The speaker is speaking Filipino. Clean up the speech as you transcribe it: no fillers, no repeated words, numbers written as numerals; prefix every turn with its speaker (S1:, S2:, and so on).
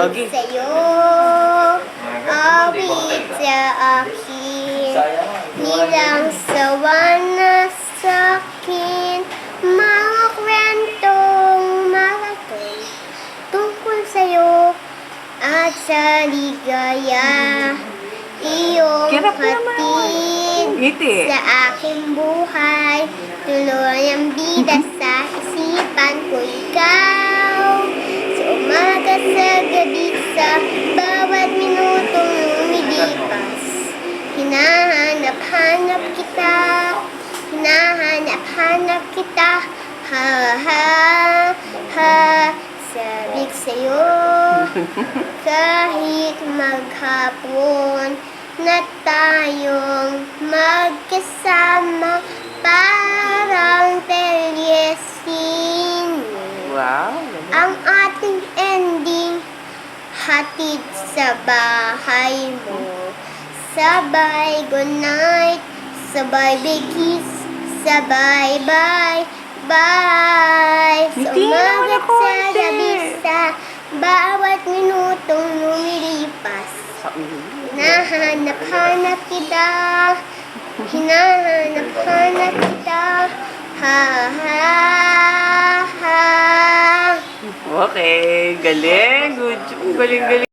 S1: Okay.
S2: Sa'yo, awit sa akin, nilang sawa na sa'kin, mga kwentong maraton tungkol sa'yo at sa ligaya, iyong
S1: Kirap naman.
S2: hatid
S1: Ngiti.
S2: sa aking buhay, tuloy ang bida sa isipan ko ikaw. Sa umaga, sa gabi, sa bawat minutong lumilipas, hinahanap-hanap kita, hinahanap-hanap kita, ha ha ha, sabik sa'yo, kahit maghapon na tayong magkasama, parang telesine.
S1: Wow.
S2: Ang ating ending, hatid sa bahay mo. Sabay good night, sabay big kiss, sabay bye, bye. Sa
S1: Hindi naman
S2: umaga
S1: ako,
S2: sa
S1: ate.
S2: gabi, sa bawat minutong lumilipas, hinahanap-hanap kita, hinahanap-hanap kita, ha ha ha.
S1: Okay, galing. Good. Galing, galing.